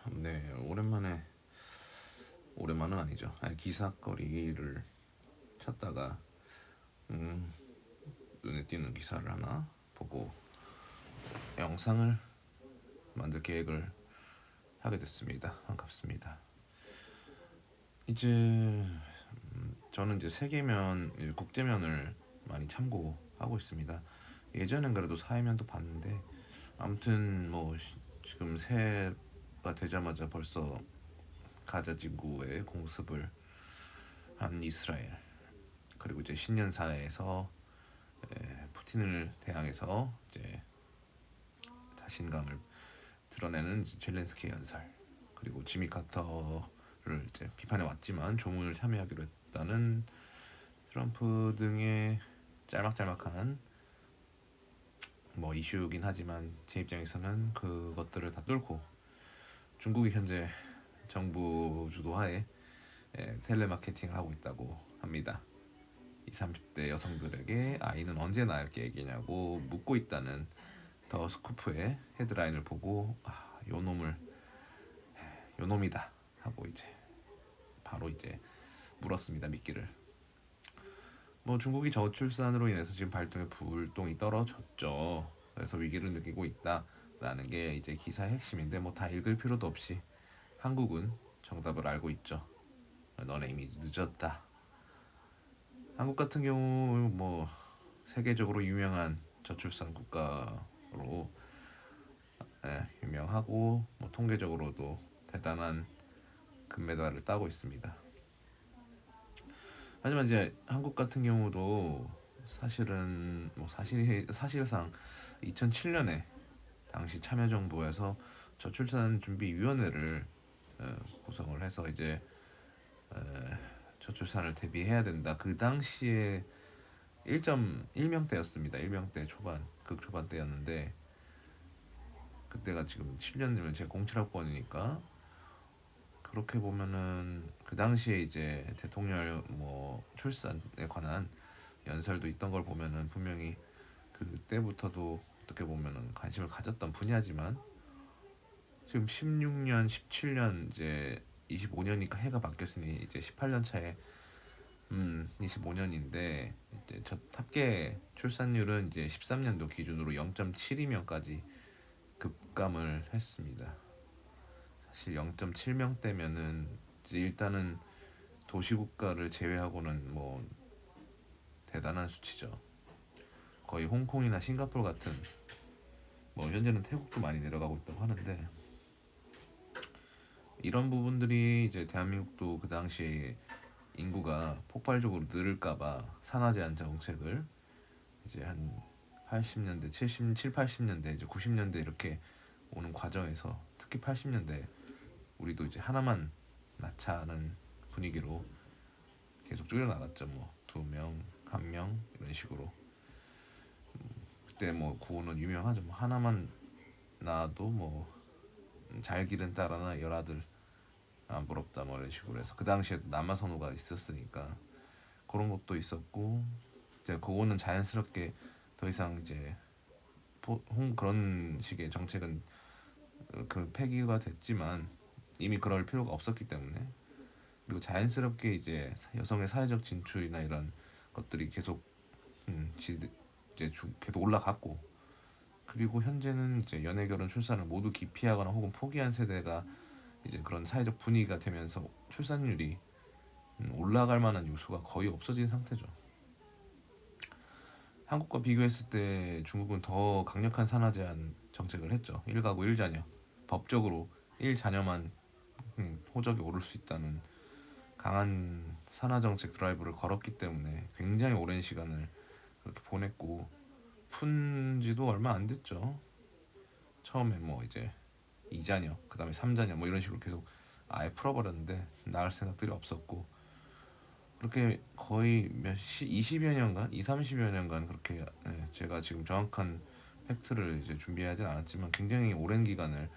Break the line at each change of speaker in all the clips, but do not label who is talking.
네, 오랜만은 아니죠. 기사거리를 찾다가 음, 눈에 띄는 기사를 하나 보고 영상을 만들 계획을 하게 됐습니다. 반갑습니다. 이제 저는 이제 세계면, 국제면을 많이 참고하고 있습니다. 예전엔 그래도 사회면도 봤는데 아무튼 뭐 지금 새해가 되자마자 벌써 가자 지구의 공습을 한 이스라엘, 그리고 이제 신년사에서 푸틴을 대항해서 이제 자신감을 드러내는 이제 젤렌스키 연설, 그리고 지미 카터를 이제 비판해 왔지만 조문을 참여하기로 했다는 트럼프 등의 짤막짤막한 뭐 이슈긴 하지만 제 입장에서는 그것들을 다 뚫고 중국이 현재 정부 주도하에 텔레마케팅을 하고 있다고 합니다. 20, 30대 여성들에게 아이는 언제 낳을 계획이냐고 묻고 있다는 더 스쿠프의 헤드라인을 보고 요놈이다 하고 이제 바로 이제 물었습니다. 미끼를. 뭐 중국이 저출산으로 인해서 지금 발등에 불똥이 떨어졌죠. 그래서 위기를 느끼고 있다라는 게 이제 기사의 핵심인데 뭐 다 읽을 필요도 없이 한국은 정답을 알고 있죠. 너네 이미 늦었다. 한국 같은 경우 뭐 세계적으로 유명한 저출산 국가로 유명하고 뭐 통계적으로도 대단한 금메달을 따고 있습니다. 하지만 이제 한국 같은 경우도 사실은 뭐 사실상 2007년에 당시 참여정부에서 저출산준비위원회를 구성을 해서 이제 저출산을 대비해야 된다. 그 당시에 1.1명대였습니다. 1명대 초반, 극초반 때였는데 그때가 지금 7년이면 제가 07학번이니까 그렇게 보면은 그 당시에 이제 대통령 뭐 출산에 관한 연설도 있던 걸 보면은 분명히 그때부터도 어떻게 보면은 관심을 가졌던 분야지만 지금 16년, 17년 이제 25년이니까 해가 바뀌었으니 이제 18년 차에 25년인데 이제 첫 합계 출산율은 이제 13년도 기준으로 0.72명까지 급감을 했습니다. 사실 0.7명대면은 이제 일단은 도시국가를 제외하고는 뭐 대단한 수치죠. 거의 홍콩이나 싱가포르 같은, 뭐 현재는 태국도 많이 내려가고 있다고 하는데 이런 부분들이 이제 대한민국도 그 당시에 인구가 폭발적으로 늘을까봐 산하 제한 정책을 이제 한 80년대, 7, 80년대, 이제 90년대 이렇게 오는 과정에서 특히 80년대 우리도 이제 하나만 낳자는 분위기로 계속 줄여나갔죠. 뭐 2명, 1명 이런 식으로. 그때 뭐 구호는 유명하죠. 뭐 하나만 낳아도 뭐 잘 기른 딸 하나 열아들 안 부럽다 뭐 이런 식으로 해서 그 당시에 남아 선호가 있었으니까 그런 것도 있었고 이제 그거는 자연스럽게 더 이상 이제 그런 식의 정책은 그 폐기가 됐지만 이미 그럴 필요가 없었기 때문에, 그리고 자연스럽게 이제 여성의 사회적 진출이나 이런 것들이 계속 이제 계속 올라갔고, 그리고 현재는 이제 연애 결혼 출산을 모두 기피하거나 혹은 포기한 세대가 이제 그런 사회적 분위기가 되면서 출산율이 올라갈 만한 요소가 거의 없어진 상태죠. 한국과 비교했을 때 중국은 더 강력한 산하 제한 정책을 했죠. 1가구 1자녀. 법적으로 1자녀만 호적이 오를 수 있다는 강한 산하 정책 드라이브를 걸었기 때문에 굉장히 오랜 시간을 그렇게 보냈고, 푼 지도 얼마 안 됐죠. 처음에 뭐 이제 2자녀, 그 다음에 3자녀 뭐 이런 식으로 계속 아예 풀어버렸는데 나을 생각들이 없었고, 그렇게 거의 20여 년간, 2, 30여 년간 그렇게 제가 지금 정확한 팩트를 이제 준비하진 않았지만 굉장히 오랜 기간을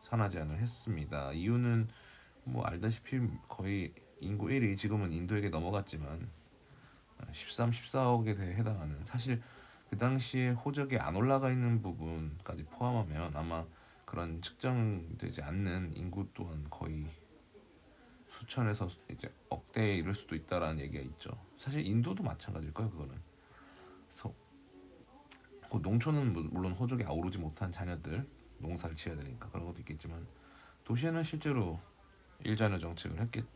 산하 제한을 했습니다. 이유는 뭐 알다시피 거의 인구 1위 지금은 인도에게 넘어갔지만 13, 14억에 대해 해당하는, 사실 그 당시에 호적이 안 올라가 있는 부분까지 포함하면 아마 그런 측정되지 않는 인구 또한 거의 수천에서 이제 억대에 이를 수도 있다라는 얘기가 있죠. 사실 인도도 마찬가지일 거예요, 그거는. 그래서 그 농촌은 물론 호적에 아우르지 못한 자녀들 농사를 지어야 되니까 그런 것도 있겠지만 도시에는 실제로 일자녀 정책을 했겠죠.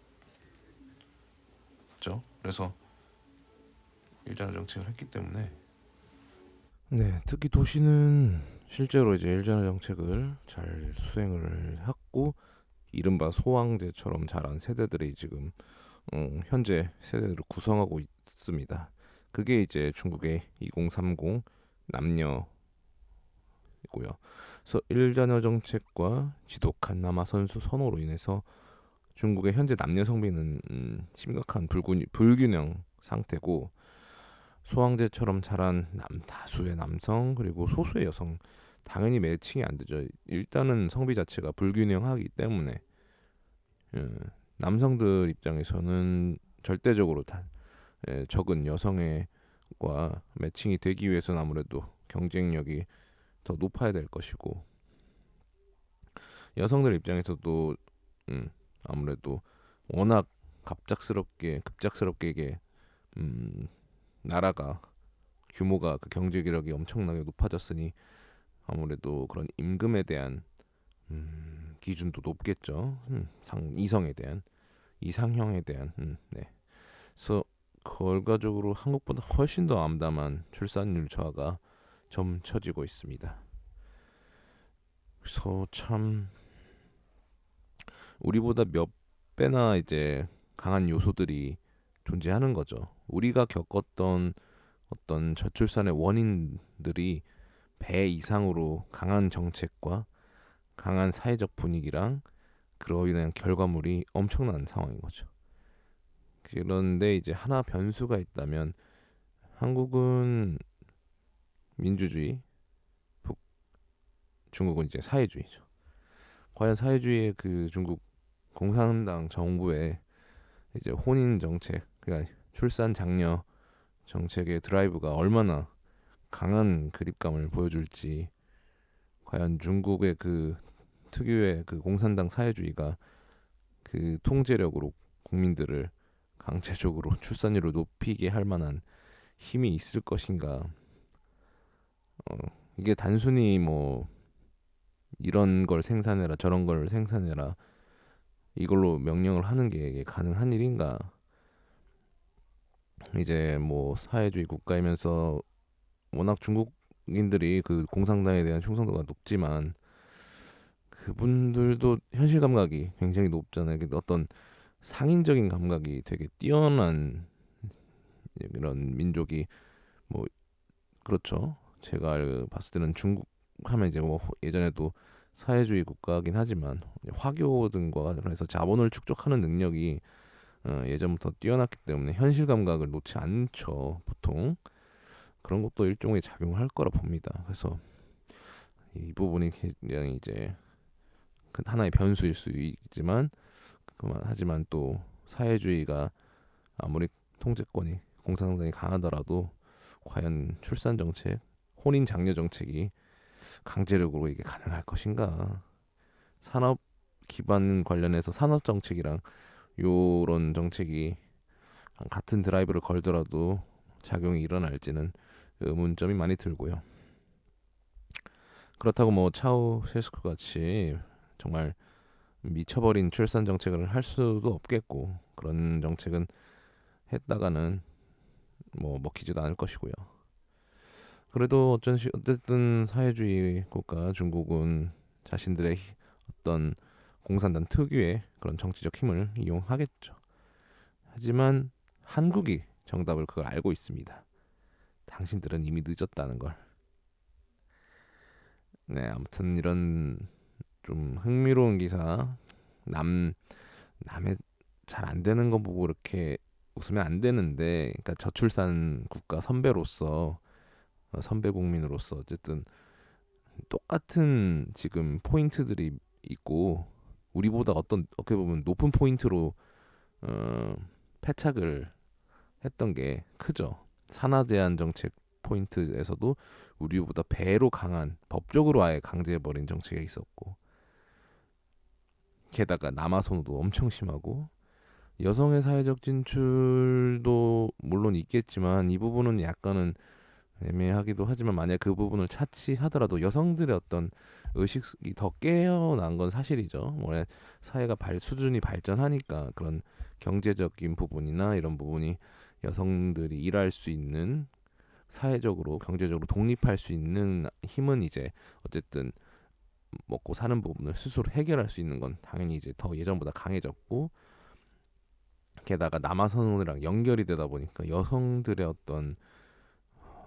그래서 일자녀 정책을 했기 때문에 네, 특히 도시는 실제로 이제 일자녀 정책을 잘 수행을 했고 이른바 소황제처럼 자란 세대들이 지금 현재 세대를 구성하고 있습니다. 그게 이제 중국의 2030 남녀고요. 그래서 일자녀 정책과 지독한 남아 선수 선호로 인해서 중국의 현재 남녀 성비는 심각한 불균형 상태고 소황제처럼 자란 다수의 남성 그리고 소수의 여성 당연히 매칭이 안 되죠. 일단은 성비 자체가 불균형하기 때문에 남성들 입장에서는 절대적으로 적은 여성과 매칭이 되기 위해서는 아무래도 경쟁력이 더 높아야 될 것이고 여성들 입장에서도 아무래도 워낙 급작스럽게 이게 나라가 규모가 그 경제 기력이 엄청나게 높아졌으니 아무래도 그런 임금에 대한 기준도 높겠죠. 이성에 대한 이상형에 대한 네. 그래서 결과적으로 한국보다 훨씬 더 암담한 출산율 저하가 점쳐지고 있습니다. 그래서 참 우리보다 몇 배나 이제 강한 요소들이 존재하는 거죠. 우리가 겪었던 어떤 저출산의 원인들이 배 이상으로 강한 정책과 강한 사회적 분위기랑 그로 인한 결과물이 엄청난 상황인 거죠. 그런데 이제 하나 변수가 있다면 한국은 민주주의, 중국은 이제 사회주의죠. 과연 사회주의의 그 중국 공산당 정부의 이제 혼인 정책, 그러니까 출산 장려 정책의 드라이브가 얼마나 강한 그립감을 보여줄지, 과연 중국의 그 특유의 그 공산당 사회주의가 그 통제력으로 국민들을 강제적으로 출산율을 높이게 할 만한 힘이 있을 것인가? 이게 단순히 뭐 이런 걸 생산해라 저런 걸 생산해라 이걸로 명령을 하는 게 가능한 일인가? 이제 뭐 사회주의 국가이면서 워낙 중국인들이 그 공산당에 대한 충성도가 높지만 그분들도 현실 감각이 굉장히 높잖아요. 어떤 상인적인 감각이 되게 뛰어난 이런 민족이 뭐 그렇죠. 제가 봤을 때는 중국 하면 이제 뭐 예전에도 사회주의 국가긴 하지만 화교 등과 해서 자본을 축적하는 능력이 예전부터 뛰어났기 때문에 현실 감각을 놓지 않죠. 보통 그런 것도 일종의 작용할 거라 봅니다. 그래서 이 부분이 굉장히 이제 하나의 변수일 수 있지만 하지만 또 사회주의가 아무리 통제권이 공산당이 강하더라도 과연 출산 정책, 혼인 장려 정책이 강제력으로 이게 가능할 것인가? 산업 기반 관련해서 산업 정책이랑 요런 정책이 같은 드라이브를 걸더라도 작용이 일어날지는 의문점이 많이 들고요. 그렇다고 뭐 차우셰스쿠 같이 정말 미쳐버린 출산 정책을 할 수도 없겠고 그런 정책은 했다가는 뭐 먹히지도 않을 것이고요. 그래도 어쨌든 사회주의 국가 중국은 자신들의 어떤 공산당 특유의 그런 정치적 힘을 이용하겠죠. 하지만 한국이 정답을 그걸 알고 있습니다. 당신들은 이미 늦었다는 걸. 네, 아무튼 이런 좀 흥미로운 기사 남의 잘 안 되는 거 보고 이렇게 웃으면 안 되는데, 그러니까 저출산 국가 선배로서 선배 국민으로서 어쨌든 똑같은 지금 포인트들이 있고 우리보다 어떻게 보면 높은 포인트로 패착을 했던 게 크죠. 산하 제한 정책 포인트에서도 우리보다 배로 강한 법적으로 아예 강제해버린 정책이 있었고 게다가 남아 선호도 엄청 심하고 여성의 사회적 진출도 물론 있겠지만 이 부분은 약간은 애매하기도 하지만 만약 그 부분을 차치하더라도 여성들의 어떤 의식이 더 깨어난 건 사실이죠. 원래 사회가 수준이 발전하니까 그런 경제적인 부분이나 이런 부분이 여성들이 일할 수 있는 사회적으로 경제적으로 독립할 수 있는 힘은 이제 어쨌든 먹고 사는 부분을 스스로 해결할 수 있는 건 당연히 이제 더 예전보다 강해졌고 게다가 남아선언이랑 연결이 되다 보니까 여성들의 어떤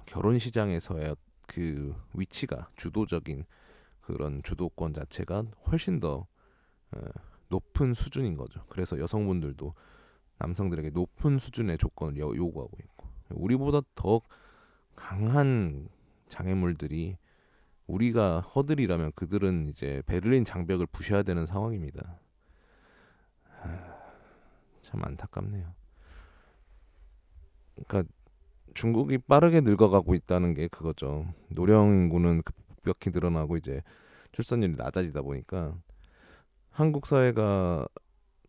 결혼 시장에서의 그 위치가 주도적인 그런 주도권 자체가 훨씬 더 높은 수준인 거죠. 그래서 여성분들도 남성들에게 높은 수준의 조건을 요구하고 있고 우리보다 더 강한 장애물들이 우리가 허들이라면 그들은 이제 베를린 장벽을 부셔야 되는 상황입니다. 참 안타깝네요. 그러니까 중국이 빠르게 늙어가고 있다는 게 그거죠. 노령 인구는 급격히 늘어나고 이제 출산율이 낮아지다 보니까 한국 사회가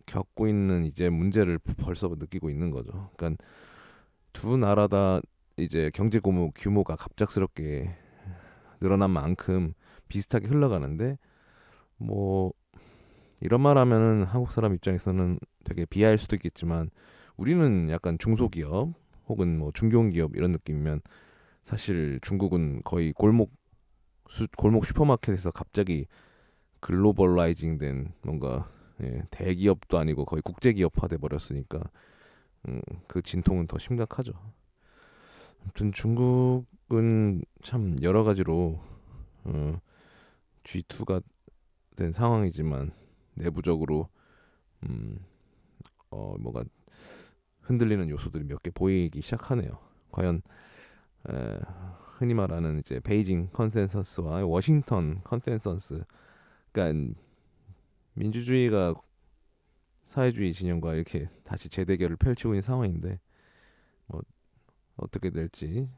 겪고 있는 이제 문제를 벌써 느끼고 있는 거죠. 그러니까 두 나라 다 이제 경제 규모가 갑작스럽게 늘어난 만큼 비슷하게 흘러가는데 뭐 이런 말 하면은 한국 사람 입장에서는 되게 비하할 수도 있겠지만 우리는 약간 중소기업 혹은 뭐 중견기업 이런 느낌이면 사실 중국은 거의 골목 슈퍼마켓에서 갑자기 글로벌라이징 된 뭔가 대기업도 아니고 거의 국제기업화 돼 버렸으니까 그 진통은 더 심각하죠. 아무튼 중국은 참 여러 가지로 G2가 된 상황이지만 내부적으로 뭔가 흔들리는 요소들이 몇 개 보이기 시작하네요. 과연 에, 흔히 말하는 이제 베이징 컨센서스와 워싱턴 컨센서스, 그러니까 민주주의가 사회주의 진영과 이렇게 다시 재대결을 펼치고 있는 상황인데 뭐 어떻게 될지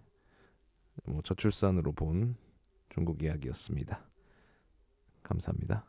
뭐 저출산으로 본 중국 이야기였습니다. 감사합니다.